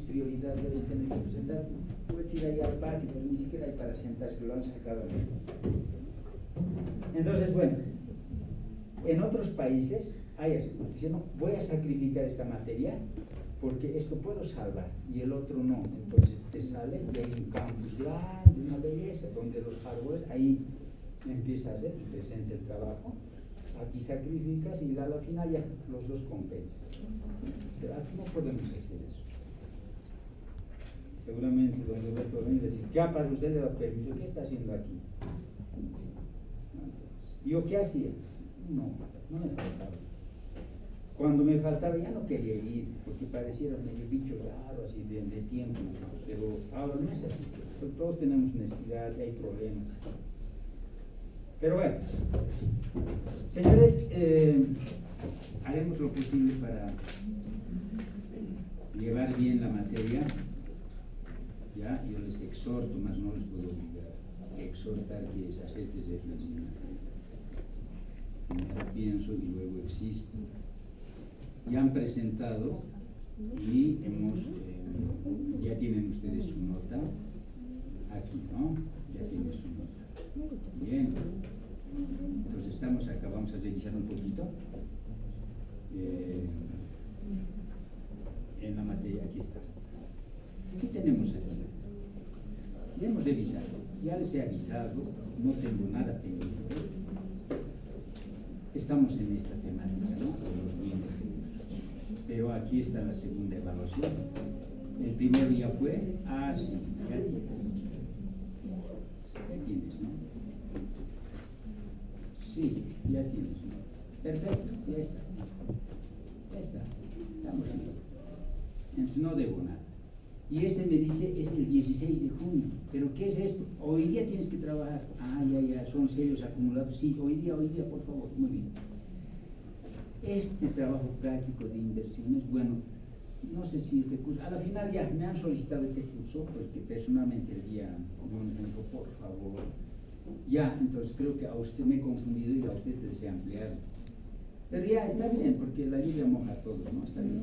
prioridad debes tener que presentar. Puedes ir ahí al parque, pero ni siquiera hay para sentarse, lo han sacado ahí. Entonces, bueno, en otros países hay así, dicen, no, voy a sacrificar esta materia porque esto puedo salvar y el otro no. Entonces te sale y hay un campus grande, una belleza, donde los árboles, ahí empieza a hacer tu presencia el trabajo. Aquí sacrificas y a la final ya los dos compensan. Pero aquí no podemos hacer eso. Seguramente don Roberto va a decir, ¿qué para usted le da permiso? ¿Qué está haciendo aquí? ¿Yo qué hacía? No me faltaba. Cuando me faltaba ya no quería ir, porque pareciera medio bicho raro, así de tiempo, pero ahora no es así. Todos tenemos necesidad, hay problemas. Pero bueno, señores, haremos lo posible para llevar bien la materia. Ya, yo les exhorto, más no les puedo obligar. Exhortar que es hacer reflexión. Primero pienso y luego existo. Ya han presentado y ya tienen ustedes su nota aquí, ¿no? Ya tienen su nota. Bien. Entonces estamos acá, vamos a revisar un poquito. En la materia, aquí está. ¿Qué tenemos aquí? Ya hemos revisado, ya les he avisado, no tengo nada pendiente. Estamos en esta temática, ¿no? De los bienes de Dios. Pero aquí está la segunda evaluación. El primero ya fue, sí, ya tienes. Ya tienes, ¿no? Sí, ya tienes, ¿no? Perfecto, ya está. Ya está, estamos bien. Entonces no debo nada. Y este me dice, es el 16 de junio. ¿Pero qué es esto? Hoy día tienes que trabajar. Ya, son sellos acumulados. Sí, hoy día, por favor. Muy bien. Este trabajo práctico de inversiones, bueno, no sé si este curso, a la final ya me han solicitado este curso, porque personalmente el día lunes me dijo, por favor. Ya, entonces creo que a usted me he confundido y a usted desea ampliar. Pero ya está bien, porque la lluvia moja todo, ¿no? Está bien.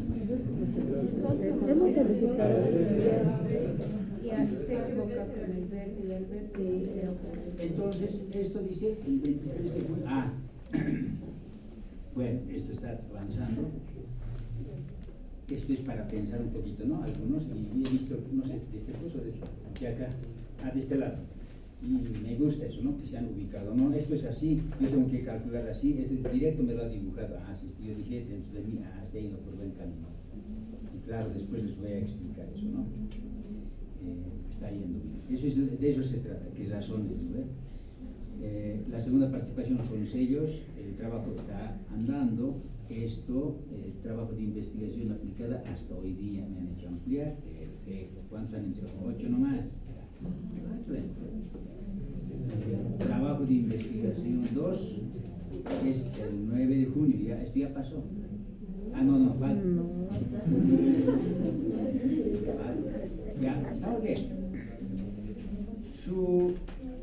Hemos verificado. Ya se equivoca con el verde y el verde. Entonces, esto dice el 23 de junio. Bueno, esto está avanzando. Esto es para pensar un poquito, ¿no? Algunos, y he visto, no sé, de este curso, de acá, de este lado. Y me gusta eso, ¿no? Que se han ubicado. No, esto es así, yo tengo que calcular así, esto directo me lo ha dibujado. Sí, yo dije dentro de mí, está yendo por buen camino. Y claro, después les voy a explicar eso, ¿no? Está yendo bien. De eso se trata, que razones, ¿no? La segunda participación son sellos, el trabajo está andando. Esto, trabajo de investigación aplicada hasta hoy día me han hecho ampliar. Perfecto. ¿Cuántos han hecho? 8 nomás. Trabajo de investigación 2 es el 9 de junio, ya, esto ya pasó. No, falta. Ya, ¿está bien?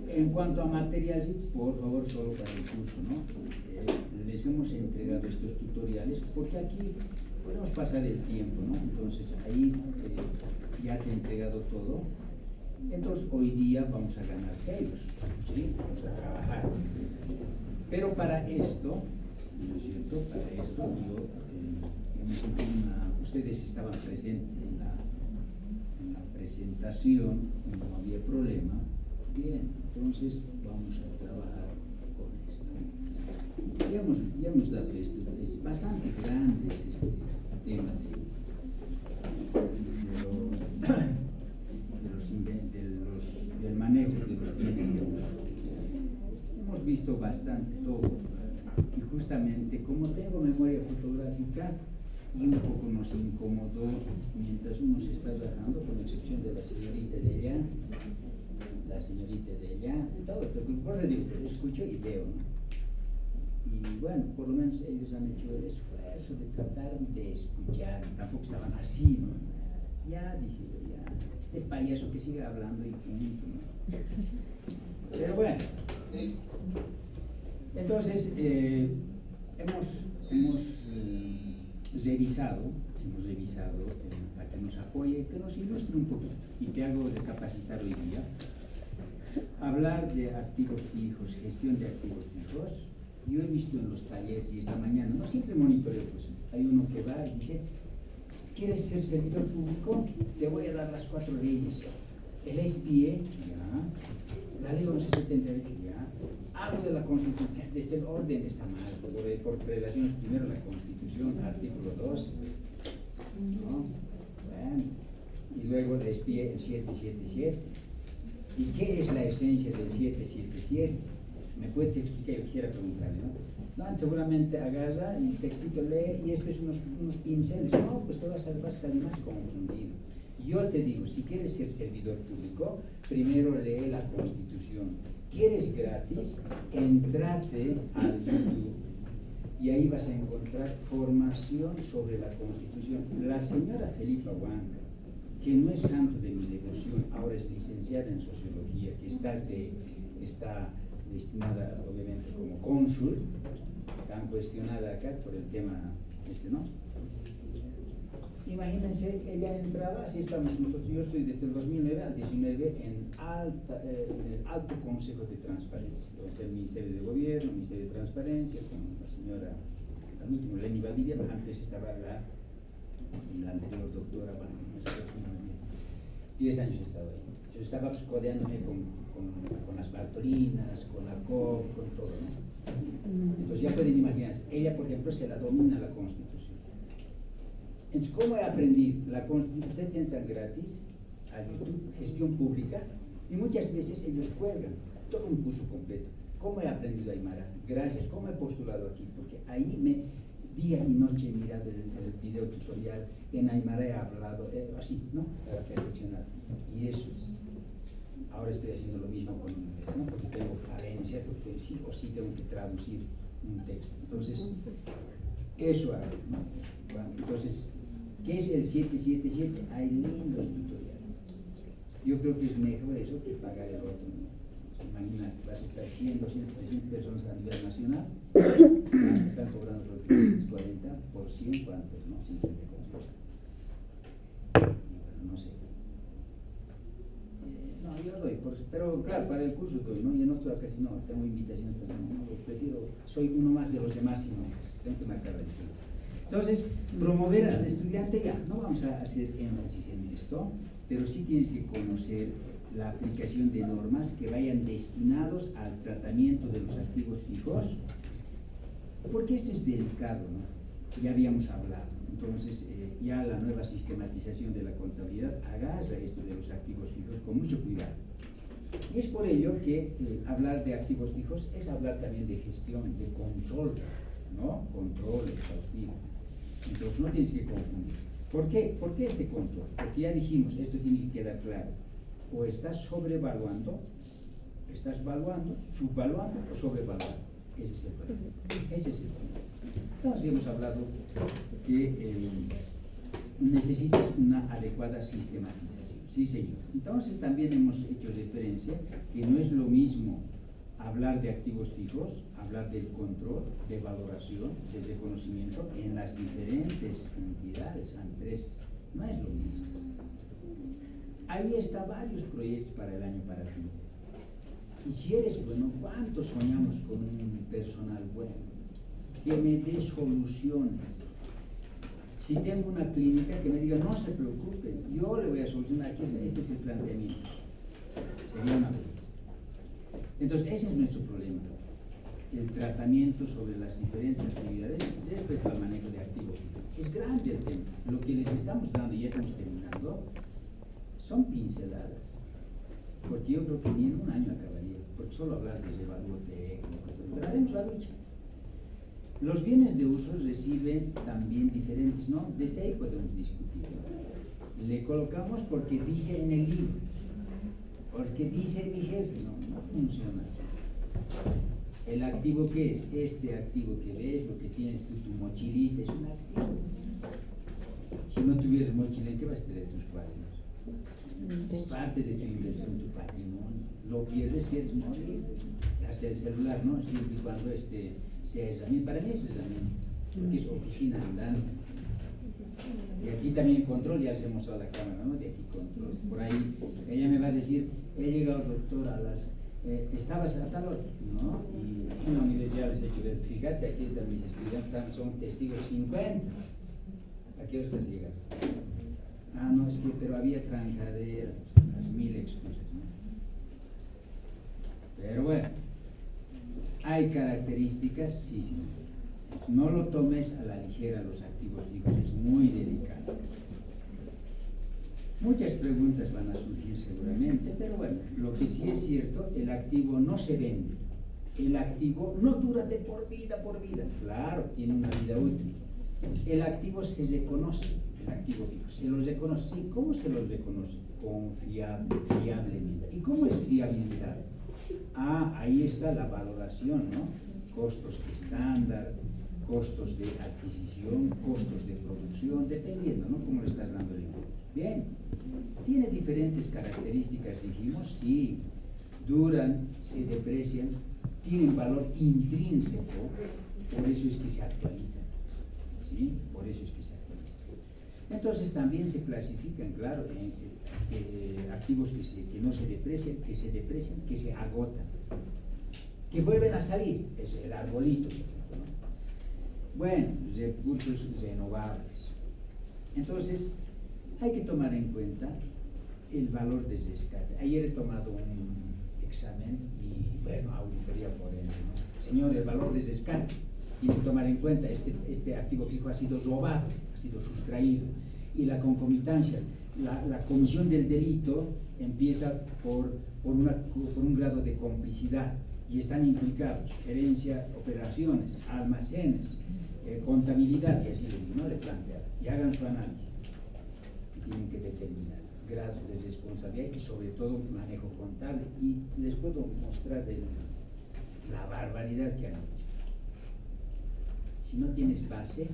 En cuanto a material, por favor, solo para el curso, ¿no? Les hemos entregado estos tutoriales porque aquí podemos pasar el tiempo, ¿no? Entonces ahí ya te he entregado todo. Entonces hoy día vamos a ganar sellos, ¿sí? Vamos a trabajar. Pero para esto, ¿no es cierto? Para esto ustedes estaban presentes en la presentación, no había problema. Bien, entonces vamos a trabajar con esto. Ya hemos dado esto, es bastante grande este tema del manejo de los bienes de uso. Hemos visto bastante todo, y justamente como tengo memoria fotográfica y un poco nos incomodó mientras uno se está trabajando, con excepción de la señorita de allá, todo, pero por eso digo, escucho y veo, ¿no? Y bueno, por lo menos ellos han hecho el esfuerzo de tratar de escuchar, tampoco estaban así, ¿no? Ya dije, este payaso que sigue hablando y punto, ¿no? Pero bueno, entonces hemos revisado, hemos revisado para que nos apoye, que nos ilustre un poquito. Y te hago recapacitar hoy día. Hablar de activos fijos, gestión de activos fijos. Yo he visto en los talleres y esta mañana, no siempre monitoreo, pues hay uno que va y dice, ¿quieres ser servidor público? Te voy a dar las 4 leyes. El SBE, ya. La ley 1178, ya. Algo de la Constitución, desde el orden está mal, por relaciones, primero la Constitución, artículo 2, ¿no? Bueno. Y luego el SBE, el 777. ¿Y qué es la esencia del 777? ¿Me puedes explicar? Yo quisiera preguntarle, ¿no? No, seguramente agarra el textito, lee y esto es unos pinceles. No, pues te vas a salir más confundido. Yo te digo, si quieres ser servidor público, primero lee la Constitución. ¿Quieres gratis? Entrate al YouTube y ahí vas a encontrar formación sobre la Constitución. La señora Felipa Huanca, que no es santo de mi devoción, ahora es licenciada en Sociología, que está destinada obviamente como cónsul, tan cuestionada acá por el tema ¿no? Imagínense, ella entraba, así estamos nosotros, yo estoy desde el 2009 al 19 en el Alto Consejo de Transparencia, entonces el Ministerio de Gobierno, el Ministerio de Transparencia, con la señora, al último, Leni Valdivia, antes estaba la anterior doctora, bueno, esa persona, 10 años he estado ahí. Yo estaba codeándome con las Bartolinas, con la COP, con todo, ¿no? Entonces ya pueden imaginarse, ella por ejemplo se la domina la Constitución. Entonces, ¿cómo he aprendido? La Constitución, ustedes entran gratis a YouTube, gestión pública, y muchas veces ellos cuelgan todo un curso completo. ¿Cómo he aprendido Aymara? Gracias. ¿Cómo he postulado aquí? Porque ahí día y noche he mirado el video tutorial, en Aymara he hablado, así, ¿no? Para perfeccionar. Y eso es. Ahora estoy haciendo lo mismo con inglés, ¿no? Porque tengo falencia, porque sí o sí tengo que traducir un texto. Entonces, eso hago, ¿no? Bueno, entonces, ¿qué es el 777? Hay lindos tutoriales. Yo creo que es mejor eso que pagar el otro, ¿no? Imagina, vas a estar 100, 200, 300 personas a nivel nacional, están cobrando por 40 por 100, ¿cuántos? ¿No? 50 cosas. Bueno, no sé. No, yo doy, pero claro, para el curso doy, ¿no? Y en otro casi no, tengo invitaciones, pero no, prefiero, soy uno más de los demás, sino tengo que marcar la diferencia. Entonces, promover al estudiante, ya, no vamos a hacer énfasis en esto, pero sí tienes que conocer la aplicación de normas que vayan destinados al tratamiento de los activos fijos, porque esto es delicado, ¿no? Ya habíamos hablado. Entonces, ya la nueva sistematización de la contabilidad agarra esto de los activos fijos con mucho cuidado. Y es por ello que hablar de activos fijos es hablar también de gestión, de control, ¿no? Control exhaustivo. Entonces, no tienes que confundir. ¿Por qué? ¿Por qué este control? Porque ya dijimos, esto tiene que quedar claro. O estás sobrevaluando, subvaluando o sobrevaluando. Ese es el problema. Ese es el problema. Entonces hemos hablado que necesitas una adecuada sistematización. Sí, señor. Entonces también hemos hecho referencia que no es lo mismo hablar de activos fijos, hablar del control, de valoración, de reconocimiento en las diferentes entidades, empresas. No es lo mismo. Ahí están varios proyectos para el año para ti. Y si eres bueno, ¿cuántos soñamos con un personal bueno? Que me dé soluciones. Si tengo una clínica, que me diga, no se preocupe, yo le voy a solucionar, aquí está, este es el planteamiento. Sería una vez. Entonces, ese es nuestro problema. El tratamiento sobre las diferentes actividades respecto al manejo de activos. Es grande el tema. Lo que les estamos dando, y ya estamos terminando, son pinceladas. Porque yo creo que ni en un año acabaría, porque solo hablar de evalúo técnico, pero haremos la lucha. Los bienes de uso reciben también diferentes, ¿no? Desde ahí podemos discutir, ¿no? Le colocamos porque dice en el libro, porque dice mi jefe, no funciona así. El activo, ¿qué es? Este activo que ves, lo que tienes tú, tu mochilita, es un activo. Si no tuvieras mochila, ¿en qué vas a tener tus cuadernos? Es parte de tu inversión, tu patrimonio. Lo pierdes, quieres morir. Hasta el celular, ¿no? Siempre y cuando sea herramienta. Para mí es herramienta, porque es oficina andante. Y aquí también control, ya les he mostrado la cámara, ¿no? De aquí control. Por ahí ella me va a decir, he llegado, doctor, a las... ¿estabas a tal hora? No, y en la universidad les he hecho ver, fíjate, aquí están mis estudiantes, son testigos 50. ¿A qué hora estás llegando? Ah, no, es que, pero había trancadera, las 1000 excusas, ¿no? Pero bueno, hay características, sí, sí. No lo tomes a la ligera los activos fijos, es muy delicado. Muchas preguntas van a surgir seguramente, pero bueno, lo que sí es cierto, el activo no se vende. El activo no dura de por vida, claro, tiene una vida útil. El activo se reconoce, el activo fijo, se los reconoce. ¿Sí? ¿Cómo se los reconoce? Fiablemente. ¿Y cómo es fiabilidad? Ah, ahí está la valoración, ¿no? Costos estándar, costos de adquisición, costos de producción, dependiendo, ¿no? Cómo le estás dando el importe. Bien, tiene diferentes características, dijimos, sí, duran, se deprecian, tienen valor intrínseco, por eso es que se actualizan, ¿sí? Por eso es que se actualizan. Entonces también se clasifican, claro, activos que no se deprecian, que se agotan, que vuelven a salir, es el arbolito, ¿no? Bueno, recursos renovables. Entonces, hay que tomar en cuenta el valor de rescate. Ayer he tomado un examen y, bueno, auditoría por él, ¿no? Señor, el valor de rescate, tiene que tomar en cuenta, este activo fijo ha sido robado, ha sido sustraído, y la concomitancia, la comisión del delito empieza por un grado de complicidad, y están implicados herencia, operaciones, almacenes, contabilidad, y así ¿no? Le plantean, y hagan su análisis. Tienen que determinar grados de responsabilidad y sobre todo manejo contable, y les puedo mostrar la barbaridad que han hecho. Si no tienes base,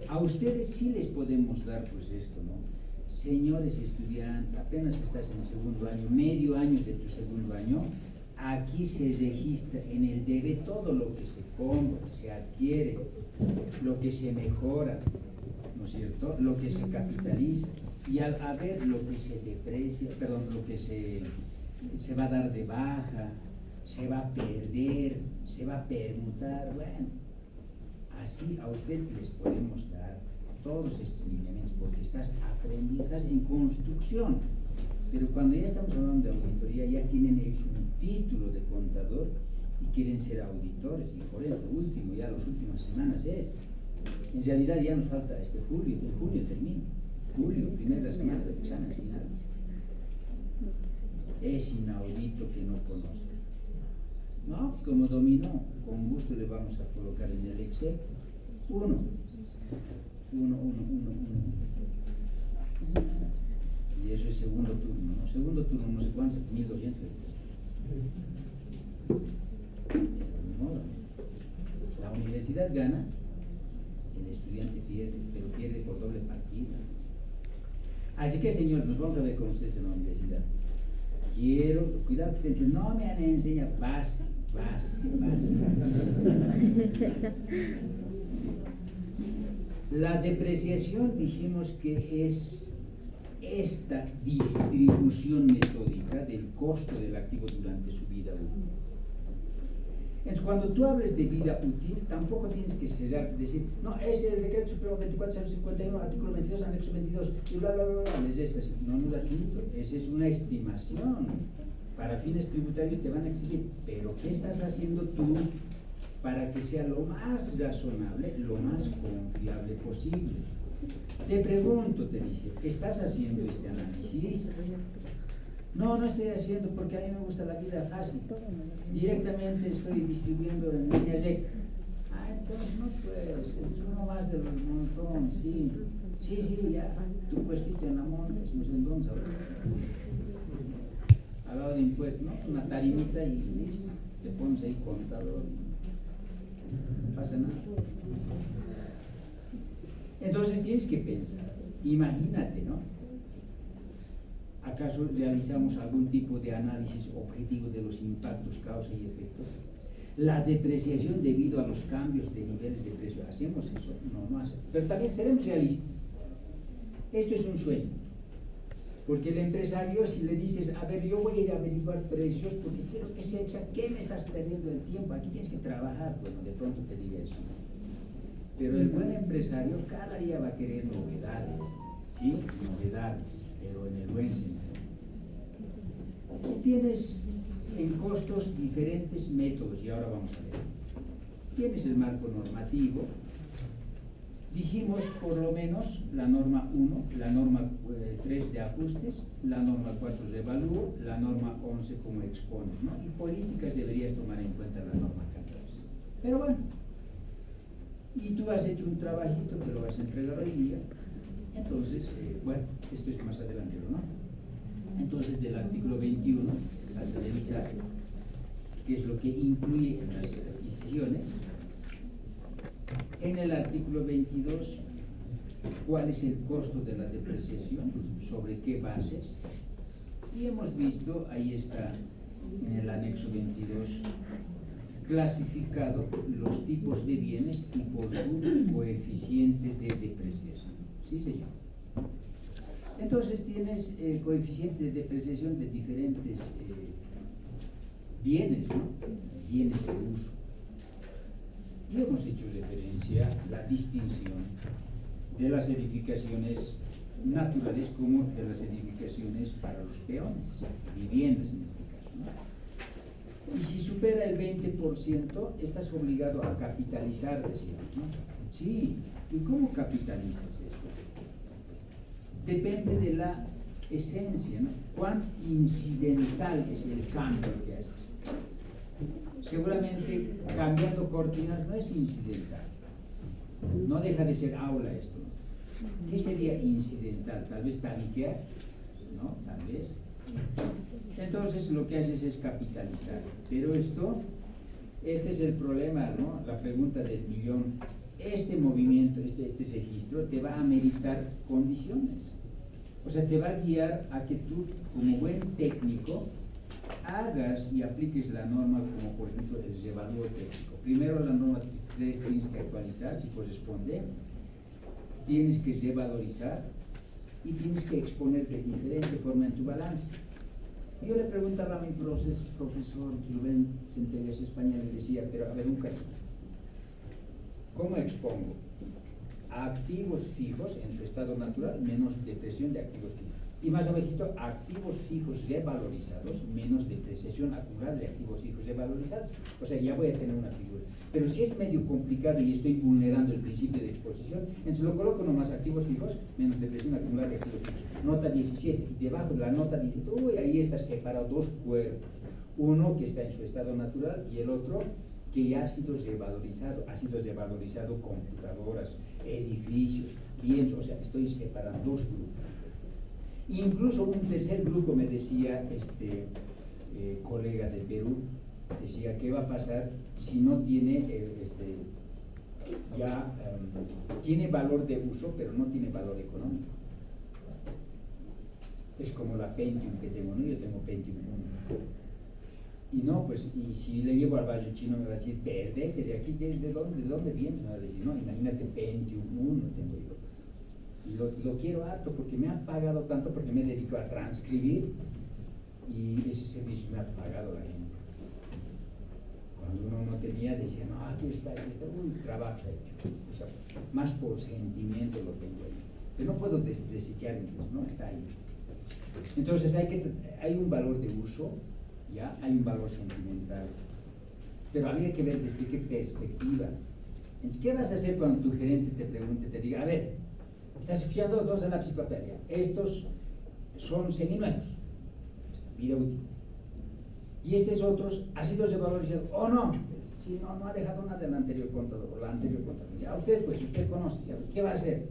a ustedes sí les podemos dar pues esto, ¿no? Señores estudiantes, apenas estás en el segundo año, medio año de tu segundo año, aquí se registra en el debe todo lo que se compra, se adquiere, lo que se mejora, ¿no es cierto? Lo que se capitaliza, y al haber lo que se deprecia, perdón, lo que se va a dar de baja, se va a perder, se va a permutar, bueno, así a ustedes les podemos dar todos estos lineamientos porque estás aprendiendo, estás en construcción. Pero cuando ya estamos hablando de auditoría, ya tienen hecho un título de contador y quieren ser auditores, y por eso último, ya las últimas semanas es. En realidad ya nos falta julio, en julio termina. Julio, primera semana de exámenes finales. Es inaudito que no conozca. No, como dominó, con gusto le vamos a colocar en el Excel 1. Y eso es segundo turno, ¿no? Segundo turno, no sé cuánto, 1200 no, la universidad gana, el estudiante pierde, pero pierde por doble partida. Así que, señor, nos vamos a ver con ustedes en la universidad. Quiero, cuidado que ustedes dicen, no me han enseñado, vas. La depreciación dijimos que es esta distribución metódica del costo del activo durante su vida útil. Entonces, cuando tú hables de vida útil, tampoco tienes que decir, no, es el decreto supremo 2451, artículo 22, anexo 22, y bla, bla, bla, bla, es así. No, esa es una estimación. Para fines tributarios te van a exigir, pero ¿qué estás haciendo tú para que sea lo más razonable, lo más confiable posible? Te pregunto, te dice, ¿estás haciendo este análisis? No, no estoy haciendo porque a mí me gusta la vida fácil. Directamente estoy distribuyendo en línea recta. Ah, entonces no puedes, es uno más de los montón, sí. Sí, ya, tu puestito en la monta, no sé en dónde ahora. Al lado de impuestos, ¿no? Una tarimita y listo. Te pones ahí contador. No pasa nada. Entonces tienes que pensar, imagínate, ¿no? ¿Acaso realizamos algún tipo de análisis objetivo de los impactos, causa y efecto? La depreciación debido a los cambios de niveles de precio, ¿hacemos eso? No hacemos. Pero también seremos realistas. Esto es un sueño. Porque el empresario, si le dices, a ver, yo voy a ir a averiguar precios porque quiero que sepas, ¿qué me estás perdiendo el tiempo? Aquí tienes que trabajar. Bueno, de pronto te diga eso. Pero el buen empresario cada día va a querer novedades, ¿sí? Novedades, pero en el buen sentido. Tú tienes en costos diferentes métodos, y ahora vamos a ver. Tienes el marco normativo. Dijimos por lo menos la norma 1, la norma 3 de ajustes, la norma 4 de evalúo, la norma 11 como expones, ¿no? Y políticas deberías tomar en cuenta la norma 14. Pero bueno, y tú has hecho un trabajito que lo vas a entregar hoy día, entonces, bueno, esto es más adelante, ¿no? Entonces, del artículo 21, vas a revisar qué es lo que incluye en las adquisiciones. En el artículo 22, cuál es el costo de la depreciación, sobre qué bases. Y hemos visto, ahí está en el anexo 22, clasificado los tipos de bienes y por su coeficiente de depreciación. Sí, señor. Entonces tienes coeficientes de depreciación de diferentes bienes, ¿no? Bienes de uso. Y hemos hecho referencia a la distinción de las edificaciones naturales como de las edificaciones para los peones, viviendas en este caso, ¿no? Y si supera el 20%, estás obligado a capitalizar, decíamos, ¿no? Sí, ¿y cómo capitalizas eso? Depende de la esencia, ¿no? Cuán incidental es el cambio que haces. Seguramente cambiando cortinas no es incidental, no deja de ser aula esto. ¿Qué sería incidental? Tal vez tabiquear, ¿no? Tal vez. Entonces lo que haces es capitalizar, pero este es el problema, ¿no? La pregunta del millón. Este movimiento, este registro te va a ameritar condiciones, o sea, te va a guiar a que tú como buen técnico hagas y apliques la norma como por ejemplo el revalúo técnico. Primero la norma 3 tienes que actualizar si corresponde, tienes que revalorizar y tienes que exponer de diferente forma en tu balance. Yo le preguntaba a mi profesor Rubén Centellas España, le decía, pero a ver un caso, ¿cómo expongo? A activos fijos en su estado natural menos depreciación de activos fijos. Y más abajito, activos fijos revalorizados menos depreciación acumulada de activos fijos revalorizados. O sea, ya voy a tener una figura. Pero si es medio complicado y estoy vulnerando el principio de exposición, entonces lo coloco nomás activos fijos menos depreciación acumulada de activos fijos. Nota 17. Y debajo de la nota 17, uy, ahí está separado dos cuerpos. Uno que está en su estado natural y el otro que ya ha sido revalorizado. Ha sido revalorizado computadoras, edificios, bienes. O sea, estoy separando dos grupos. Incluso un tercer grupo me decía colega de Perú, decía, ¿qué va a pasar si no tiene tiene valor de uso pero no tiene valor económico? Es como la Pentium que tengo, ¿no? Yo tengo Pentium 1 y no, pues, y si le llevo al barrio chino me va a decir, perdete de aquí, ¿de dónde vienes? Me va a decir, no, imagínate, Pentium 1 tengo yo. Y lo quiero harto porque me han pagado tanto, porque me dedico a transcribir y ese servicio me ha pagado la gente. Cuando uno no tenía, decía, no, aquí está, un trabajo hecho. O sea, más por sentimiento lo tengo ahí. Pero no puedo desechar, ¿no? Está ahí. Entonces hay un valor de uso, ¿ya? Hay un valor sentimental. Pero habría que ver desde qué perspectiva. Entonces, ¿qué vas a hacer cuando tu gerente te pregunte, te diga, a ver, estás escuchando dos a lápiz y papel, ¿ya? Estos son seminuevos, vida útil. Y estos otros ha sido revalorizado o no. Si no ha dejado nada del anterior contador o la anterior contador. Ya usted, pues, usted conoce, ¿ya? ¿Qué va a hacer?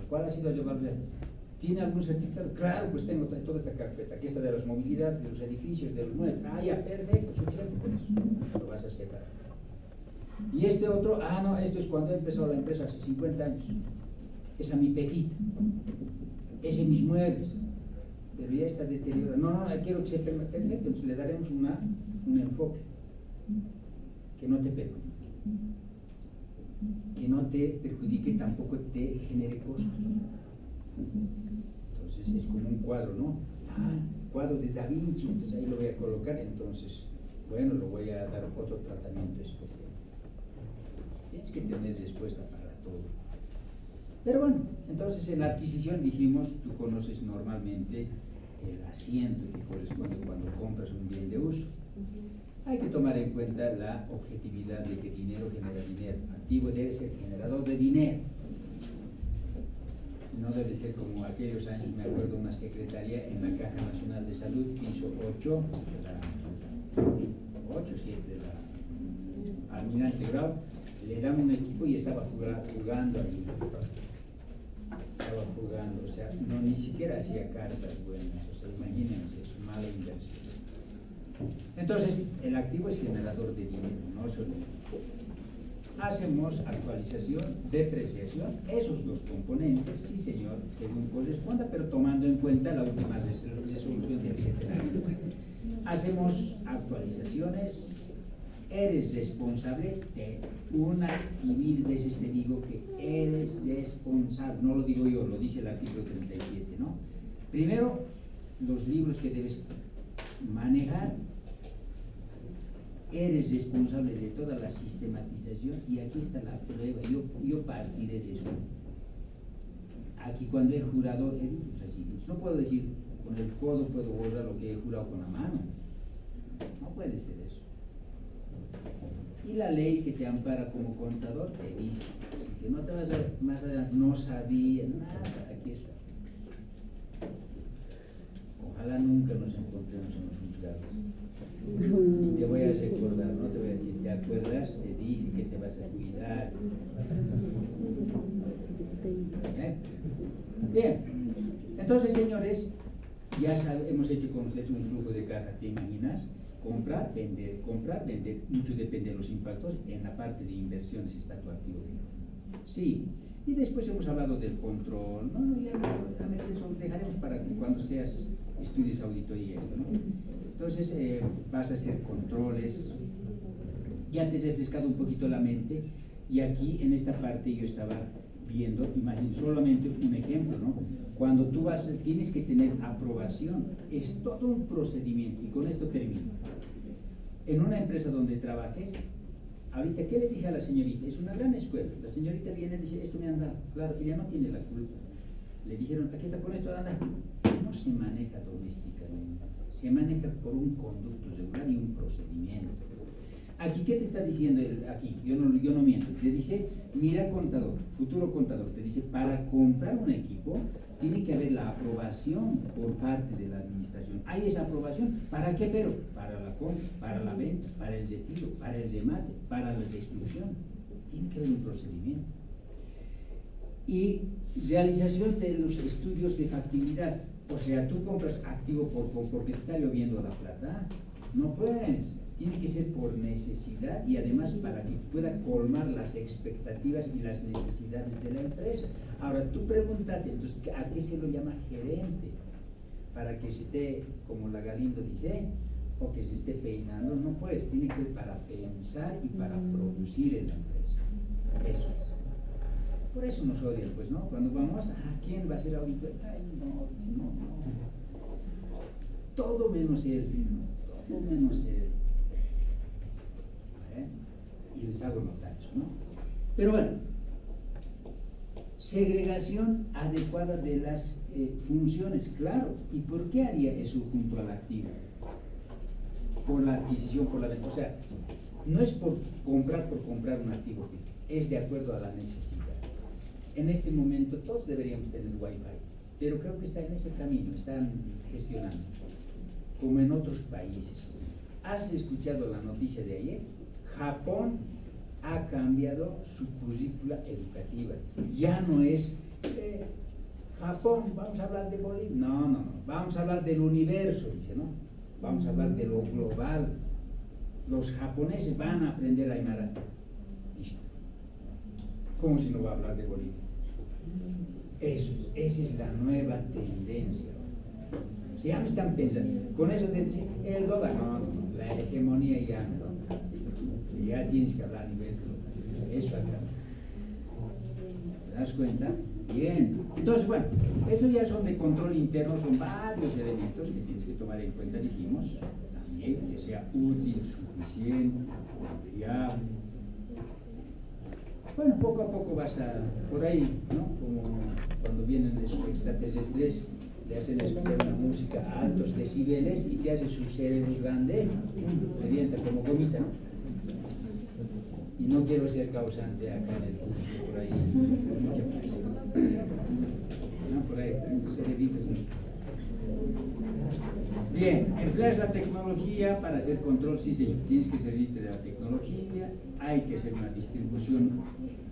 ¿Cuál ha sido revalorizado? ¿Tiene algún certificado? Claro, pues tengo toda esta carpeta, aquí está de las movilidades, de los edificios, de los muebles. Ah, ya, perfecto, suficiente con eso. Lo vas a separar. Y este otro, no, esto es cuando he empezado la empresa hace 50 años. Esa mi pejita, ese mis muebles, pero ya está deteriorado. No, quiero que sea perfecto, entonces le daremos un enfoque que no te perjudique, que no te perjudique, tampoco te genere costos. Entonces es como un cuadro, ¿no? Cuadro de Da Vinci, entonces ahí lo voy a colocar, entonces, bueno, lo voy a dar otro tratamiento especial. Tienes que tener respuesta para todo. Pero bueno, entonces en la adquisición dijimos, tú conoces normalmente el asiento que corresponde cuando compras un bien de uso. Hay que tomar en cuenta la objetividad de que dinero genera dinero. Activo debe ser generador de dinero. No debe ser como aquellos años, me acuerdo, una secretaria en la Caja Nacional de Salud, piso 8, 7 de la Almirante Grau, le dan un equipo y estaba jugando ahí. Estaba jugando, o sea, no, ni siquiera hacía cartas buenas, o sea, imagínense, es mala inversión. Entonces, el activo es generador de dinero, no solo. Hacemos actualización, depreciación, esos dos componentes, sí señor, según corresponda, pero tomando en cuenta la última resolución del CETENA. Hacemos actualizaciones, eres responsable de una y mil veces te digo que eres responsable, no lo digo yo, lo dice el artículo 37, ¿no? Primero, los libros que debes manejar, eres responsable de toda la sistematización y aquí está la prueba, yo partiré de eso. Aquí cuando he jurado, he dicho así, no puedo decir con el codo puedo borrar lo que he jurado con la mano, no puede ser eso. Y la ley que te ampara como contador te dice, así que no te vas a más adelante, no sabía nada, aquí está. Ojalá nunca nos encontremos en los juzgados. Y te voy a recordar, no te voy a decir, ¿te acuerdas? Te dije que te vas a cuidar. Bien, entonces señores, ya hemos hecho con ustedes un flujo de caja, ¿te imaginas? Comprar, vender, mucho depende de los impactos. En la parte de inversiones está tu activo fijo. Sí, y después hemos hablado del control. No, ya eso dejaremos para que cuando estudies auditoría esto, ¿no? Entonces vas a hacer controles. Ya te he refrescado un poquito la mente y aquí en esta parte yo estaba viendo, imagínate solamente un ejemplo, ¿no? Cuando tú tienes que tener aprobación, es todo un procedimiento y con esto termino. En una empresa donde trabajes, ahorita, ¿qué le dije a la señorita? Es una gran escuela. La señorita viene y dice, esto me han dado. Claro, ella no tiene la culpa. Le dijeron, aquí está con esto, anda. No se maneja domésticamente. Se maneja por un conducto regular y un procedimiento. Aquí, ¿qué te está diciendo aquí? Yo no miento. Te dice, mira contador, futuro contador, te dice, para comprar un equipo, tiene que haber la aprobación por parte de la administración. ¿Hay esa aprobación? ¿Para qué? Pero para la compra, para la venta, para el retiro, para el remate, para la destrucción. Tiene que haber un procedimiento. Y realización de los estudios de factibilidad. O sea, tú compras activo porque te está lloviendo la plata. No puedes. Tiene que ser por necesidad y además para que pueda colmar las expectativas y las necesidades de la empresa. Ahora, tú pregúntate, entonces, ¿a qué se lo llama gerente? Para que se esté, como la Galindo dice, o que se esté peinando, no puedes. Tiene que ser para pensar y para producir en la empresa. Eso es. Por eso nos odian, pues, ¿no? Cuando vamos, ¿quién va a ser auditor? Ay, no. Todo menos él, ¿no? Todo menos él. Y les hago notar eso, ¿no? Pero bueno, segregación adecuada de las funciones, claro. ¿Y por qué haría eso junto al activo? Por la adquisición, por la venta. O sea, no es por comprar un activo, es de acuerdo a la necesidad. En este momento todos deberíamos tener Wi-Fi, pero creo que está en ese camino, están gestionando, como en otros países. ¿Has escuchado la noticia de ayer? Japón ha cambiado su currícula educativa. Ya no es Japón, vamos a hablar de Bolivia. No, vamos a hablar del universo, dice, ¿no? Vamos a hablar de lo global. Los japoneses van a aprender Aymara. Listo. ¿Cómo si no va a hablar de Bolivia? Esa es la nueva tendencia. Si ya me están pensando, con eso de decir, el dólar, no, la hegemonía ya tienes que hablar a nivel global. Eso acá. ¿Te das cuenta? Bien, entonces bueno, estos ya son de control interno, son varios elementos que tienes que tomar en cuenta, dijimos, también que sea útil, suficiente, confiable. Bueno, poco a poco vas a, por ahí, ¿no? Como cuando vienen esos extraterrestres, le hacen escuchar una música a altos decibeles y te hace su cerebro grande, revienta como gomita, ¿no? Y no quiero ser causante acá en el curso, por ahí, mucha presión. No, por ahí, cerebritos. Bien, empleas la tecnología para hacer control, sí señor, tienes que servirte de la tecnología, hay que hacer una distribución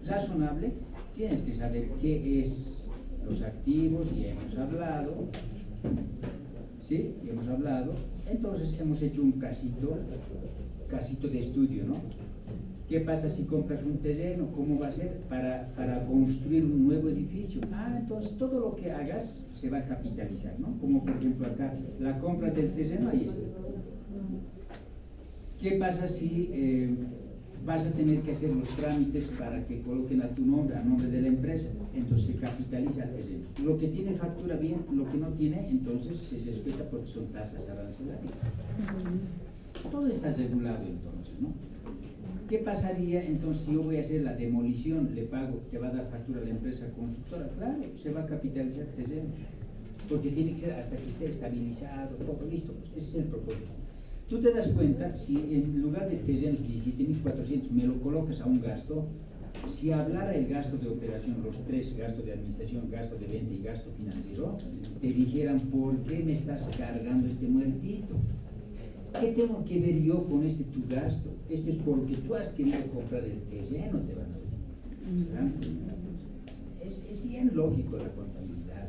razonable, tienes que saber qué es los activos, y hemos hablado, ¿sí? Hemos hablado, entonces hemos hecho un casito de estudio, ¿no? ¿Qué pasa si compras un terreno? ¿Cómo va a ser para construir un nuevo edificio? Entonces todo lo que hagas se va a capitalizar, ¿no? Como por ejemplo acá, la compra del terreno, ahí está. ¿Qué pasa si vas a tener que hacer los trámites para que coloquen a tu nombre, a nombre de la empresa? Entonces se capitaliza el terreno. Lo que tiene factura bien, lo que no tiene, entonces se respeta porque son tasas arancelarias. Todo está regulado entonces, ¿no? ¿Qué pasaría entonces si yo voy a hacer la demolición, le pago, te va a dar factura a la empresa constructora? Claro, se va a capitalizar terrenos, porque tiene que ser hasta que esté estabilizado, todo listo, pues ese es el propósito. Tú te das cuenta, si en lugar de terrenos 17.400 me lo colocas a un gasto, si hablara el gasto de operación, los tres, gasto de administración, gasto de venta y gasto financiero, te dijeran, ¿por qué me estás cargando este muertito? ¿Qué tengo que ver yo con este tu gasto? Esto es porque tú has querido comprar el terreno, te van a decir. Es bien lógico la contabilidad.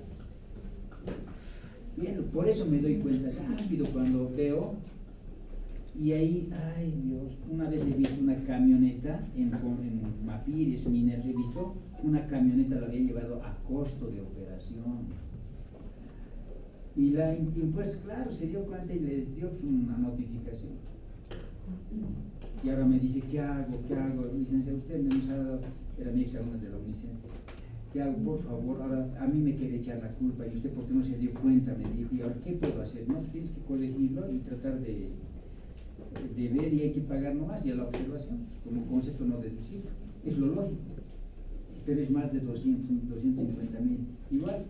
Bien, por eso me doy cuenta rápido cuando veo, y ahí, ay Dios, una vez he visto una camioneta en Mapires, Mines, he visto una camioneta, la había llevado a costo de operación. Y la impuesto, claro, se dio cuenta y les dio una notificación. Y ahora me dice, ¿qué hago? Licenciado, usted me ha dado, era mi exalumno de la UNICEF. ¿Qué hago? Por favor, ahora a mí me quiere echar la culpa y usted, ¿por qué no se dio cuenta? Me dijo, ¿y ahora qué puedo hacer? No, tienes que corregirlo y tratar de ver, y hay que pagar nomás, y a la observación, como concepto no deducible. Es lo lógico. Pero es más de 250.000 igual.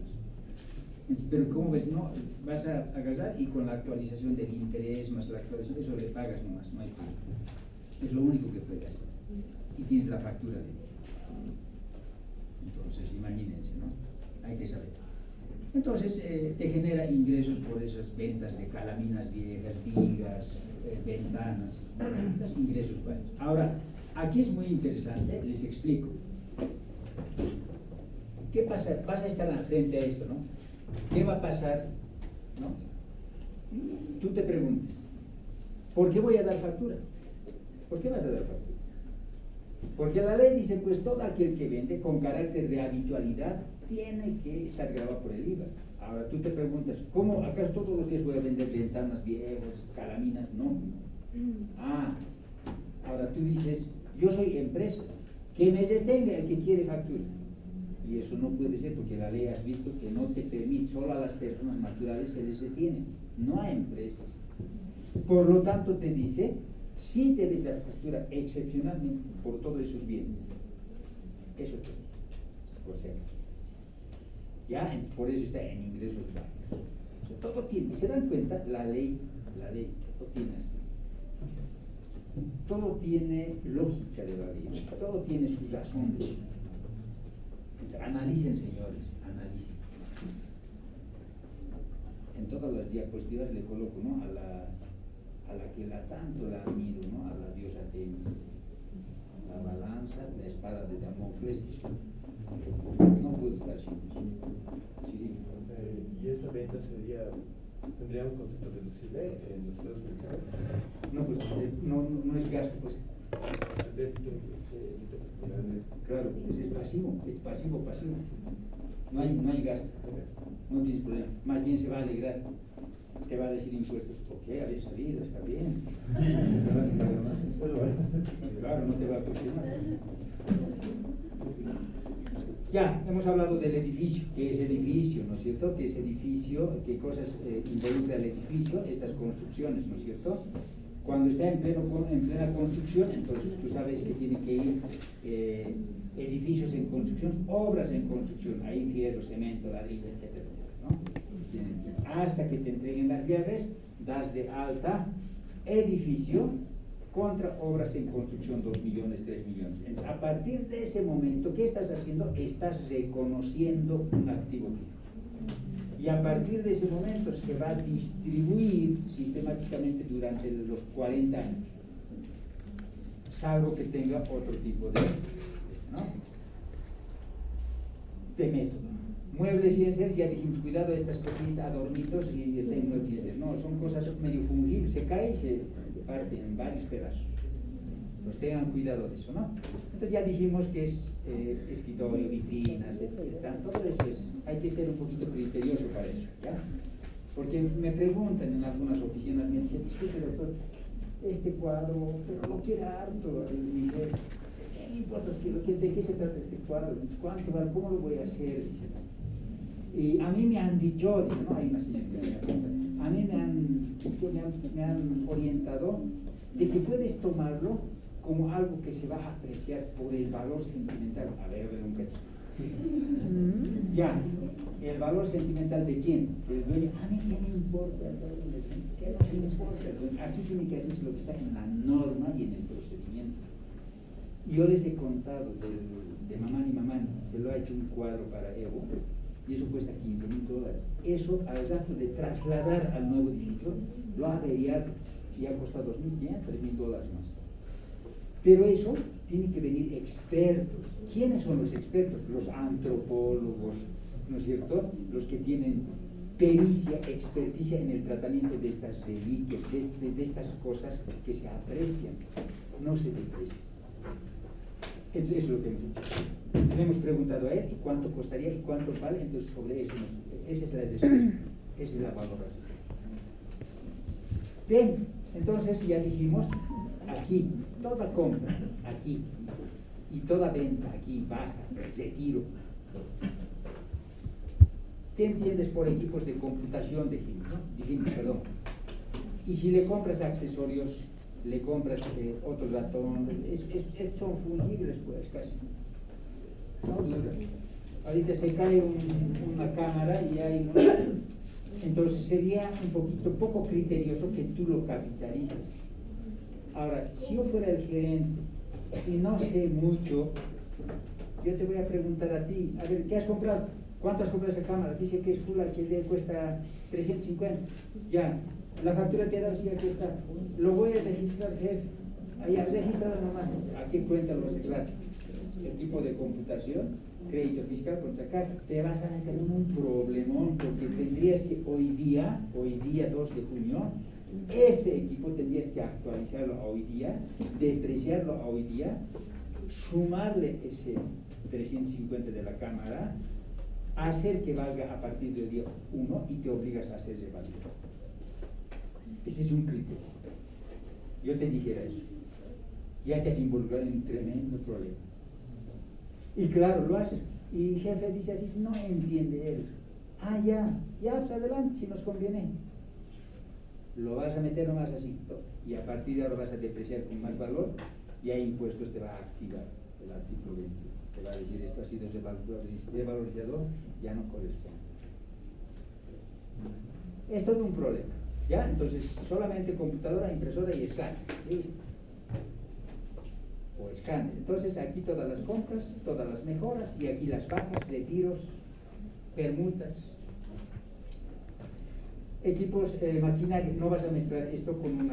Pero como ves, no, vas a agarrar y con la actualización del interés más la actualización, eso le pagas nomás, no hay problema. Es lo único que puedes hacer. Y tienes la factura de ello. Entonces, imagínense, ¿no? Hay que saber. Entonces, te genera ingresos por esas ventas de calaminas viejas, vigas, ventanas, entonces, ingresos varios. Ahora, aquí es muy interesante, les explico. ¿Qué pasa? Vas a estar frente a esto, ¿no? ¿Qué va a pasar? ¿No? Tú te preguntas, ¿por qué voy a dar factura? ¿Por qué vas a dar factura? Porque la ley dice, pues todo aquel que vende con carácter de habitualidad tiene que estar grabado por el IVA. Ahora tú te preguntas, ¿cómo? ¿Acaso todos los días voy a vender ventanas viejas, calaminas? No. Ahora tú dices, yo soy empresa, que me detenga el que quiere factura. Y eso no puede ser porque la ley has visto que no te permite, solo a las personas naturales se les detiene, no a empresas. Por lo tanto te dice, sí debes dar factura excepcionalmente por todos esos bienes. Eso te dice, por si acaso. Ya, por eso está en ingresos bajos. O sea, todo tiene, ¿se dan cuenta? La ley, todo tiene así. Todo tiene lógica de la ley, todo tiene sus razones. Analicen, señores, analicen. En todas las diapositivas le coloco, ¿no? A la que tanto la admiro, ¿no? A la diosa Temis. La balanza, la espada de Damocles, no puede estar sin eso. Sí. ¿Y esta venta tendría un concepto deducible en los estados mexicanos? No, pues no es gasto, pues. Claro, es pasivo. No hay gasto, no tienes problema. Más bien se va a alegrar, te va a decir impuestos, ok, habéis salido, está bien. Claro, no te va a cuestionar. Ya, hemos hablado del edificio. ¿Qué es edificio, no es cierto? ¿Qué es edificio? ¿Qué cosas involucra el edificio? Estas construcciones, ¿no es cierto? Cuando está en plena construcción, entonces tú sabes que tiene que ir edificios en construcción, obras en construcción, ahí fierro, cemento, ladrillo, etcétera, ¿no? Hasta que te entreguen las llaves, das de alta edificio contra obras en construcción, 2 millones, 3 millones. Entonces, a partir de ese momento, ¿qué estás haciendo? Estás reconociendo un activo fijo. Y a partir de ese momento se va a distribuir sistemáticamente durante los 40 años, salvo que tenga otro tipo ¿no? de método. Muebles y enseres, ya dijimos, cuidado, estas cositas, adornitos y estén muebles y enseres. No, son cosas medio fungibles, se cae y se parte en varios pedazos. Pues tengan cuidado de eso, ¿no? Entonces ya dijimos que es escritorio, vitrinas, etc. Todo eso hay que ser un poquito criterioso para eso, ¿ya? Porque me preguntan en algunas oficinas, me dicen, disculpe doctor, este cuadro, pero lo quiere harto, mi jefe. ¿Qué importa? ¿De qué se trata este cuadro? ¿Cuánto vale? ¿Cómo lo voy a hacer? Dice. Y a mí me han dicho, dice, no, hay una señora que me pregunta, a mí me han orientado de que puedes tomarlo como algo que se va a apreciar por el valor sentimental. A ver, un cachito. Ya, ¿el valor sentimental de quién? Del dueño. A mí qué me importa, ¿qué nos importa? Aquí tiene que hacerse lo que está en la norma y en el procedimiento. Yo les he contado de Mamani y Mamani, se lo ha hecho un cuadro para Evo, y eso cuesta $15,000. Eso, al rato de trasladar al nuevo edificio, lo ha averiado y ha costado $2,500, $3,000 más. Pero eso tiene que venir expertos. ¿Quiénes son los expertos? Los antropólogos, ¿no es cierto? Los que tienen pericia, experticia en el tratamiento de estas reliquias, de estas cosas que se aprecian, no se deprecian. Entonces, eso es lo que hemos hecho. Le hemos preguntado a él y cuánto costaría y cuánto vale, entonces sobre eso esa es la respuesta, esa es la valoración. Bien, entonces ya dijimos, aquí, toda compra, aquí, y toda venta, aquí, baja, retiro. ¿Qué entiendes por equipos de computación? Dijimos, perdón. Y si le compras accesorios, le compras otro ratón, son fungibles pues casi. No duran. Ahorita se cae una cámara y hay entonces sería poco criterioso que tú lo capitalices. Ahora, si yo fuera el gerente y no sé mucho, yo te voy a preguntar a ti, a ver, ¿qué has comprado? ¿Cuánto has comprado esa cámara? Dice que es Full HD, cuesta 350. Ya, la factura te ha dado, sí, aquí está. Lo voy a registrar, jefe. Ahí, registrarlo nomás. Aquí cuentan los gráficos. El tipo de computación, crédito fiscal, con sacar, te vas a meter en un problemón porque tendrías que hoy día 2 de junio, este equipo tendrías que actualizarlo a hoy día, depreciarlo a hoy día, sumarle ese 350 de la cámara, hacer que valga a partir del día 1 y te obligas a hacerle valer. Ese es un criterio. Yo te dijera eso. Ya te has involucrado en un tremendo problema. Y claro, lo haces. Y el jefe dice así, no entiende él. Ya, pues adelante, si nos conviene. Lo vas a meter nomás así. Y a partir de ahora vas a depreciar con más valor y a impuestos te va a activar el artículo 20. Te va a decir, esto ha sido devalorizador, ya no corresponde. Es todo un problema. ¿Ya? Entonces, solamente computadora, impresora y escáner. Listo. O escáner. Entonces, aquí todas las compras, todas las mejoras, y aquí las bajas, retiros, permutas. Equipos, maquinaria. No vas a mezclar esto con un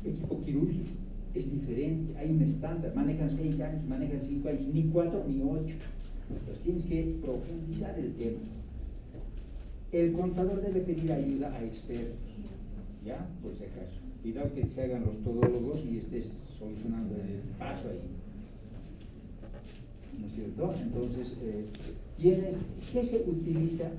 equipo quirúrgico. Es diferente. Hay un estándar. Manejan 6 años, manejan 5 años, ni 4 ni 8. Entonces, tienes que profundizar el tema. El contador debe pedir ayuda a expertos. ¿Ya? Por si acaso. Cuidado que se hagan los todólogos y estés solucionando el paso ahí. ¿No es cierto? Entonces, ¿qué se utiliza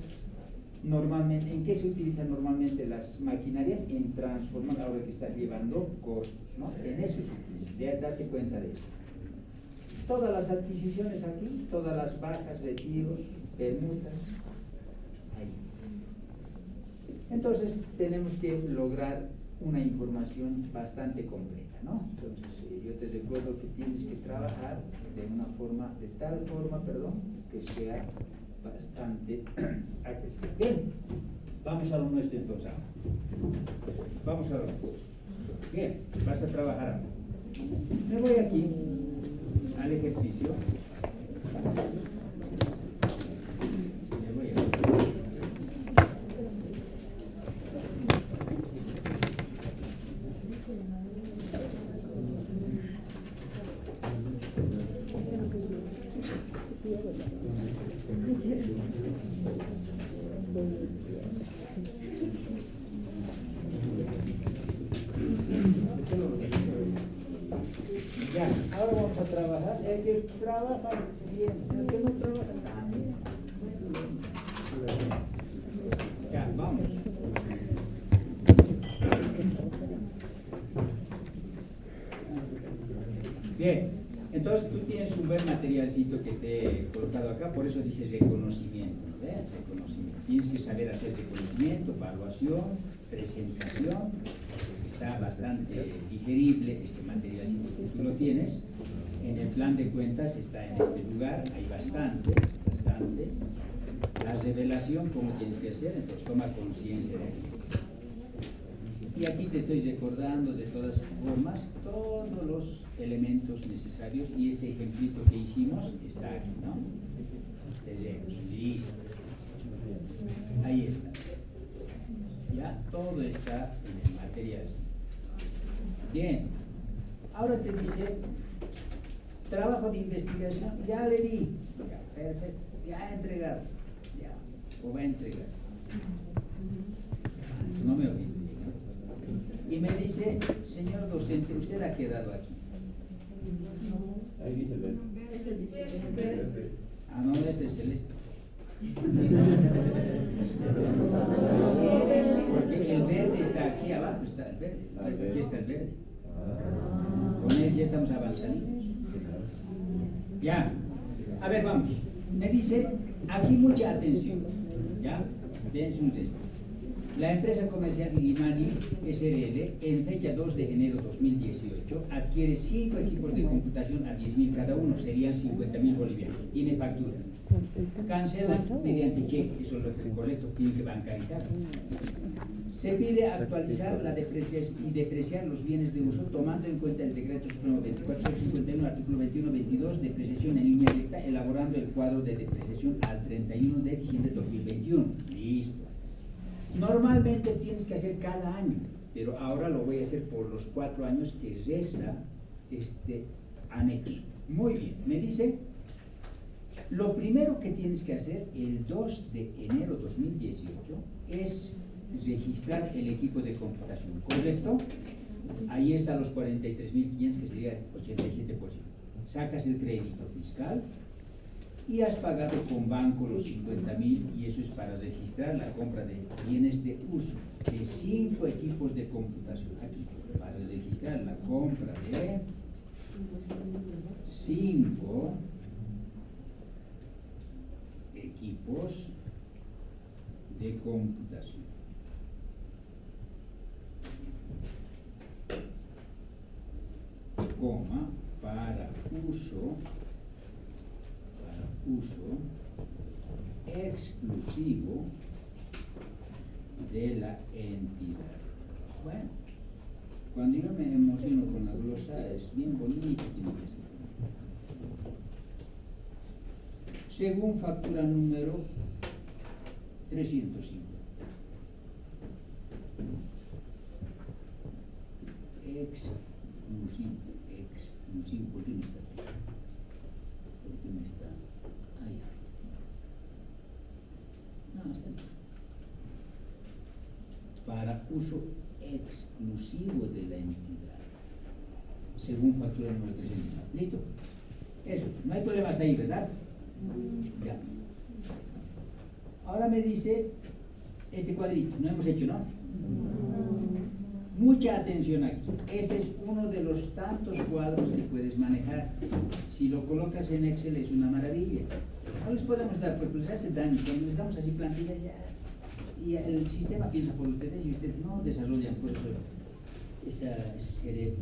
normalmente? ¿En qué se utilizan normalmente las maquinarias? En transformar, ahora que estás llevando costos, ¿no? En eso se utiliza. Date cuenta de eso. todas las adquisiciones aquí, todas las bajas, retiros, permutas, ahí. Entonces tenemos que lograr una información bastante completa, ¿no? Entonces yo te recuerdo que tienes que trabajar de tal forma, que sea bastante accesible. Bien, vamos a lo nuestro entonces. Vamos a lo nuestro. Bien, vas a trabajar ahora. Me voy aquí al ejercicio. Me voy aquí. Ya, ahora vamos a trabajar. El que trabaja bien, el que no trabaja también. Ya, vamos. Bien, entonces tú tienes un buen materialcito que te he colocado acá, por eso dice reconocimiento, ¿no ves? Reconocimiento. Tienes que saber hacer reconocimiento, evaluación, presentación. Está bastante digerible este materialcito que tú lo tienes. En el plan de cuentas está en este lugar, hay bastante. La revelación, cómo tienes que hacer, entonces toma conciencia de ello. Y aquí te estoy recordando de todas formas todos los elementos necesarios y este ejemplito que hicimos está aquí, ¿no? Listo. Ahí está. Ya todo está en el material. Bien. Ahora te dice trabajo de investigación. Ya le di. Ya, perfecto. Ya he entregado. Ya. O va a entregar. No me olvido. Y me dice, señor docente, ¿usted ha quedado aquí? Ahí dice el verde. Ah, no, este es celeste. Porque el verde está aquí abajo, está el verde. Aquí está el verde. Con él ya estamos avanzaditos. Ya. A ver, vamos. Me dice, aquí mucha atención. ¿Ya? Atención de esto. La empresa comercial Illimani SRL, en fecha 2 de enero 2018, adquiere 5 equipos de computación a 10.000 cada uno, serían 50.000 bolivianos. Tiene factura. Cancelan mediante cheque, eso es lo correcto, tiene que bancarizar. Se pide actualizar la depreciación y depreciar los bienes de uso tomando en cuenta el decreto supremo 2451, artículo 21-22, depreciación en línea recta, elaborando el cuadro de depreciación al 31 de diciembre de 2021. Listo. Normalmente tienes que hacer cada año, pero ahora lo voy a hacer por los 4 años que resta este anexo. Muy bien, me dice, lo primero que tienes que hacer el 2 de enero 2018 es registrar el equipo de computación, ¿correcto? Ahí están los 43.500, que sería el 87%. Sacas el crédito fiscal y has pagado con banco los 50.000 y eso es para registrar la compra de bienes de uso de 5 equipos de computación. Aquí, para registrar la compra de 5 equipos de computación. Coma, para uso exclusivo de la entidad. Bueno, cuando yo me emociono con la glosa es bien bonito, tiene que ser. Según factura número 305. Exclusivo, ¿por qué no está aquí? ¿Por qué no está? Allá. No, está aquí. Para uso exclusivo de la entidad, según factura número 300. ¿Listo? Eso, no hay problemas ahí, ¿verdad? Ya. Ahora me dice este cuadrito, no hemos hecho, ¿no? Mucha atención aquí. Este es uno de los tantos cuadros que puedes manejar. Si lo colocas en Excel es una maravilla. No les podemos dar, porque les hace daño. Cuando les damos así plantillas ya, y el sistema piensa por ustedes y ustedes no desarrollan por eso ese cerebro.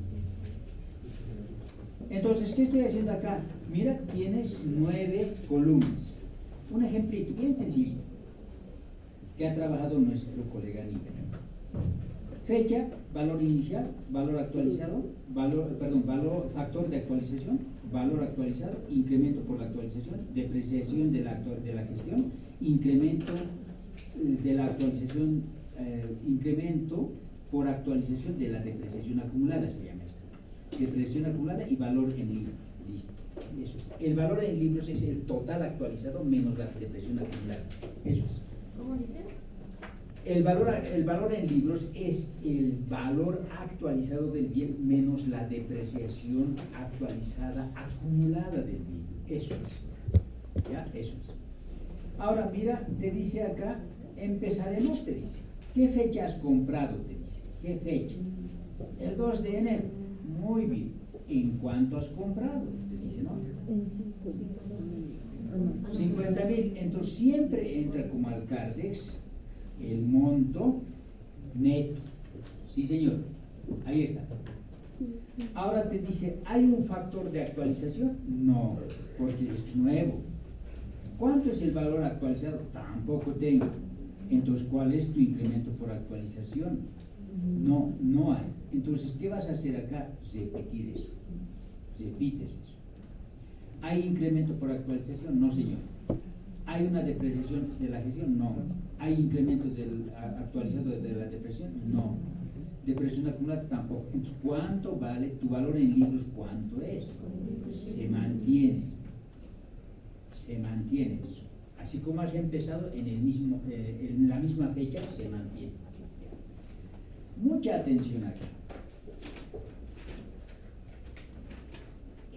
Entonces, ¿qué estoy haciendo acá? Mira, tienes 9 columnas. Un ejemplito bien sencillo que ha trabajado nuestro colega Nivel. Fecha, valor inicial, valor actualizado, valor, factor de actualización, valor actualizado, incremento por la actualización, depreciación de la gestión, incremento de la actualización, incremento por actualización de la depreciación acumulada, se llama esto. Depreciación acumulada y valor en libros. Listo. Eso es. El valor en libros es el total actualizado menos la depreciación acumulada. Eso es. ¿Cómo dice? El valor en libros es el valor actualizado del bien menos la depreciación actualizada acumulada del bien. Eso es. ¿Ya? Eso es. Ahora, mira, te dice acá, empezaremos, te dice. ¿Qué fecha has comprado? Te dice. ¿Qué fecha? El 2 de enero. Muy bien. ¿En cuánto has comprado? Te dice, ¿no? 50.000. Entonces siempre entra como al Cardex el monto neto. Sí, señor. Ahí está. Ahora te dice, ¿hay un factor de actualización? No, porque es nuevo. ¿Cuánto es el valor actualizado? Tampoco tengo. Entonces, ¿cuál es tu incremento por actualización? No, no hay. Entonces, ¿qué vas a hacer acá? Repetir eso. Repites eso. ¿Hay incremento por actualización? No, señor. ¿Hay una depreciación de la gestión? No. ¿Hay incremento actualizado de la depresión? No. ¿Depresión acumulada? Tampoco. Entonces, ¿cuánto vale tu valor en libros? ¿Cuánto es? Se mantiene. Se mantiene eso. Así como has empezado en la misma fecha, se mantiene. Mucha atención acá.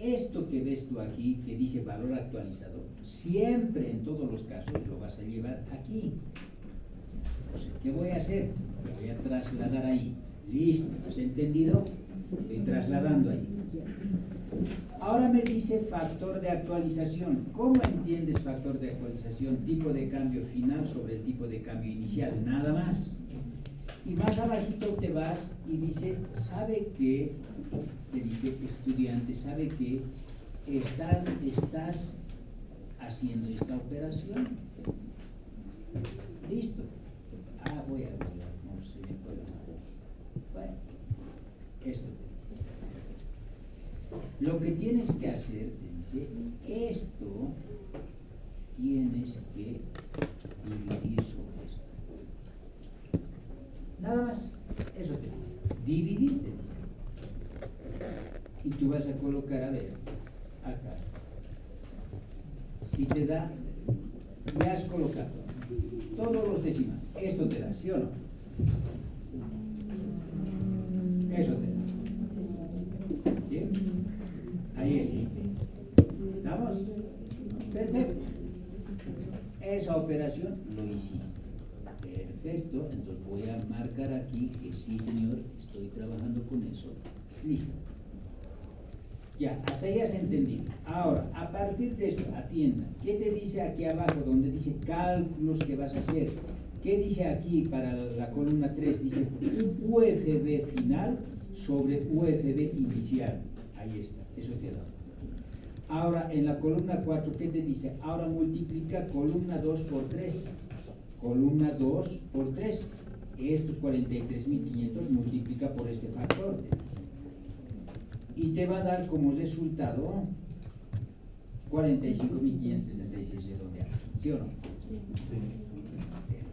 Esto que ves tú aquí, que dice valor actualizado, siempre en todos los casos lo vas a llevar aquí. O sea, ¿qué voy a hacer? Lo voy a trasladar ahí. Listo, ¿has entendido? Estoy trasladando ahí. Ahora me dice factor de actualización. ¿Cómo entiendes factor de actualización? Tipo de cambio final sobre el tipo de cambio inicial, nada más. Y más abajito te vas y dice, ¿sabe qué? Te dice, estudiante, ¿sabe qué? Estás haciendo esta operación. Listo. Voy a ver, no se me fue la mano. Bueno, esto te dice. Lo que tienes que hacer, te dice, esto tienes que dividir sobre esto. Nada más, eso te dice. Dividir, te dice. Y tú vas a colocar, a ver, acá. Si te da, ya has colocado todos los decimales. Esto te da, ¿sí o no? Eso te da. ¿Bien? Ahí está. ¿Estamos? Perfecto. Esa operación lo hiciste. Perfecto. Entonces voy a marcar aquí que sí, señor, estoy trabajando con eso. Listo. Ya, hasta ahí has entendido. Ahora, a partir de esto, atienda. ¿Qué te dice aquí abajo donde dice cálculos que vas a hacer? ¿Qué dice aquí para la columna 3? Dice UFB final sobre UFB inicial. Ahí está, eso te da. Ahora, en la columna 4, ¿qué te dice? Ahora multiplica columna 2 por 3. Columna 2 por 3. Estos 43.500 multiplica por este factor, te dice. Y te va a dar como resultado 45.566 redondeados. ¿Sí o no?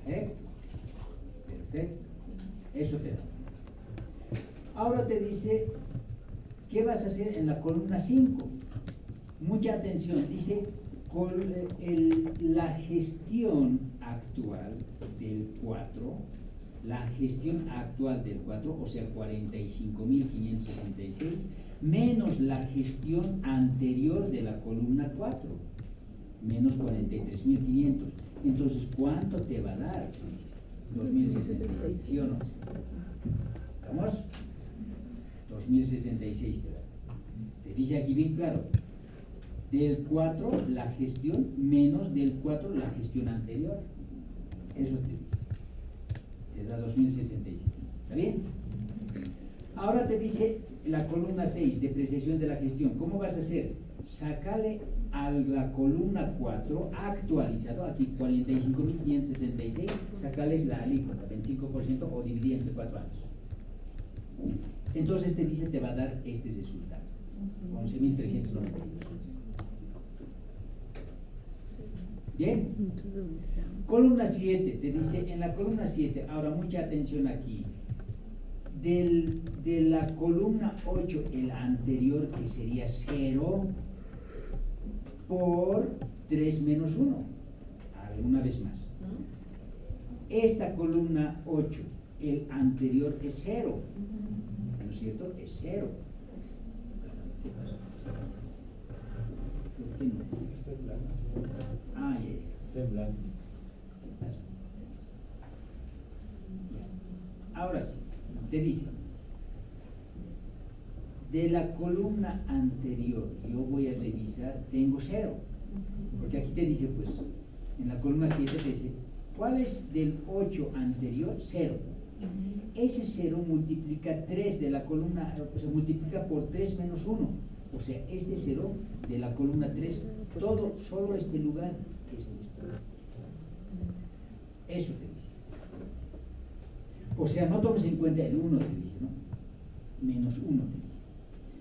Perfecto. Perfecto. Eso te da. Ahora te dice, ¿qué vas a hacer en la columna 5? Mucha atención. Dice, la gestión actual del 4, la gestión actual del 4, o sea, 45.566, menos la gestión anterior de la columna 4, menos 43.500. Entonces, ¿cuánto te va a dar? 2.066, ¿sí o no? ¿Vamos? 2066 te da. Te dice aquí bien claro, del 4 la gestión menos del 4 la gestión anterior. Eso te dice. Te da 2066. ¿Está bien? Ahora te dice la columna 6, depreciación de la gestión. ¿Cómo vas a hacer? Sácale a la columna 4 actualizado, aquí 45.576, sácales la alícuota, 25% o dividir entre 4 años. Entonces te dice, te va a dar este resultado, 11.392. Bien. Columna 7, te dice, en la columna 7, ahora mucha atención aquí, de la columna 8, el anterior, que sería 0, por 3 menos 1, alguna vez más. Esta columna 8, el anterior es 0, ¿no es cierto? Es 0. ¿Qué pasa? ¿Por qué no? Está en blanco. Ah, ya, ya. Está en blanco. ¿Qué pasa? Ya. Ahora sí, te dice, de la columna anterior, yo voy a revisar, tengo 0, porque aquí te dice, pues, en la columna 7 te dice, ¿cuál es del 8 anterior? 0. Ese 0 multiplica 3 de la columna, o sea, multiplica por 3 menos 1. O sea, este 0 de la columna 3, todo, solo este lugar, esto. Eso te dice. O sea, no tomes en cuenta el 1, te dice, ¿no? Menos 1 te dice.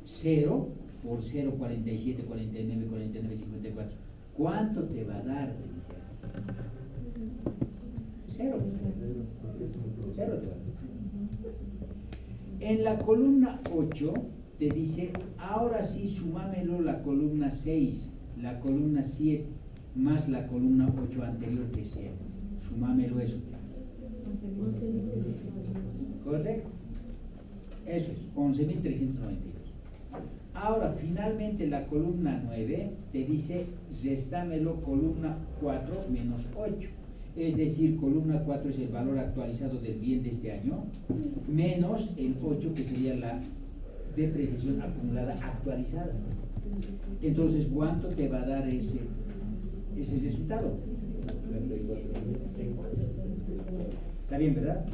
0 por 0, 47, 49, 49, 54. ¿Cuánto te va a dar? Te dice. 0. 0 te va a dar. En la columna 8 te dice, ahora sí, sumámelo la columna 6, la columna 7, más la columna 8 anterior que sea. Sumámelo eso. ¿Correcto? Eso es, 11.392. Ahora, finalmente, la columna 9 te dice, restámelo columna 4 menos 8. Es decir, columna 4 es el valor actualizado del bien de este año, menos el 8, que sería la depreciación acumulada actualizada. Entonces, ¿cuánto te va a dar ese resultado? 34. ¿Está bien, verdad?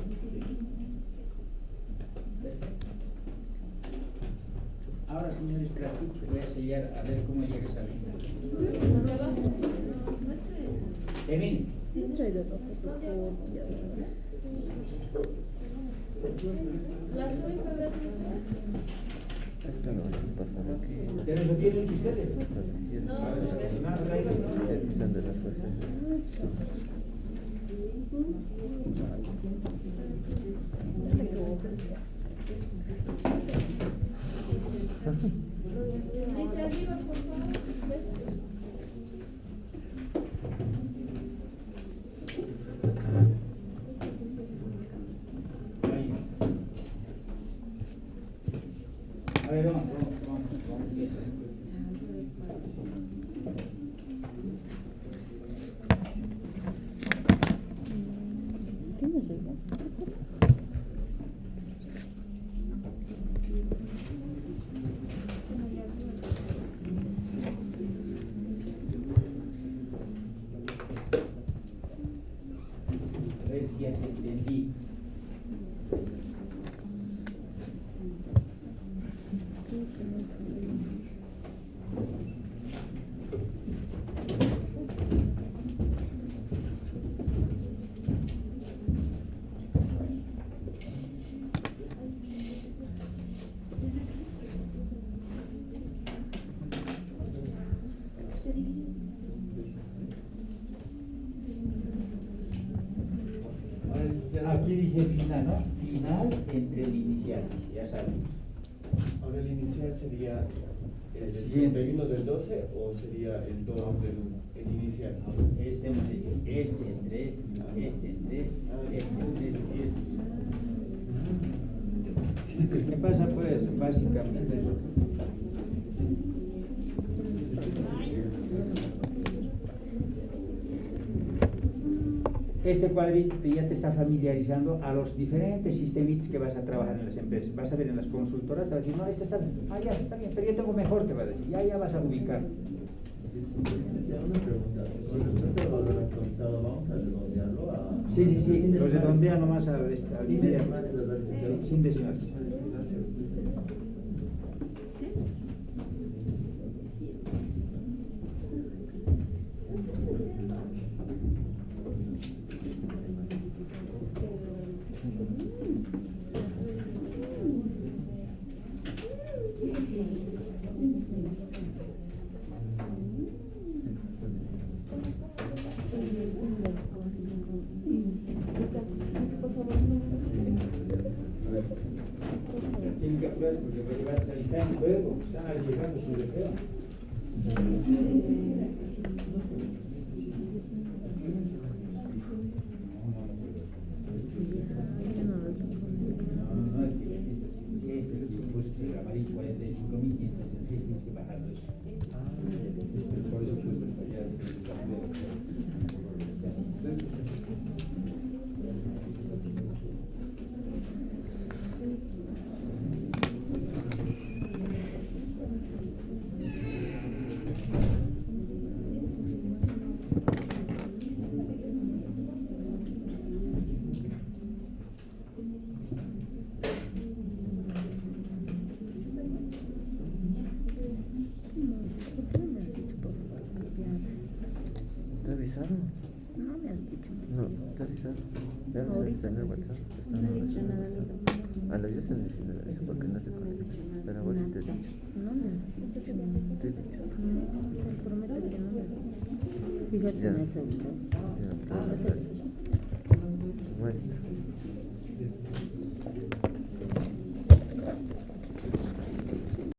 Ahora, señores, voy a sellar a ver cómo llega esa línea. Termine. ¿Pero eso tienen ustedes? Dice arriba, por favor. A ver, vamos bien. A ver si ya se entendí. Aquí dice final, ¿no? Final entre el inicial, ya sabemos. Ahora el inicial sería el Siguiente. 31 del 12 o sería el 2 del 1, el inicial. Este hemos hecho, este entre este, este entre este. ¿Qué pasa pues? Básicamente eso. Este cuadrito ya te está familiarizando a los diferentes sistemitas que vas a trabajar en las empresas. Vas a ver en las consultoras, te va a decir, no, este está bien, ya está bien, pero yo tengo mejor, te va a decir, ya vas a ubicar. Una pregunta, con respecto al valor actualizado, ¿vamos a redondearlo a...? Sí, lo redondea nomás al Sin decimales, ¿verdad? Sí, sin decimales. Tienen que apurar porque va a llegar a sanitario en juego, están arriesgando su deseo. El amarillo 45.566 tienes que bajarlo eso. Por eso puesto allá. ¿Te avisaron? No me has dicho. No, ¿te avisaron? Ya no Ahorita está en el no WhatsApp. no me has dicho nada. A las 10 en el cine, eso porque no se conecta. Pero vos sí te digo. No me has dicho. Te he dicho. No, te prometo que no me has dicho. Fíjate Ya. en el celular. Ya, Ah, pero no te he dicho. muestra.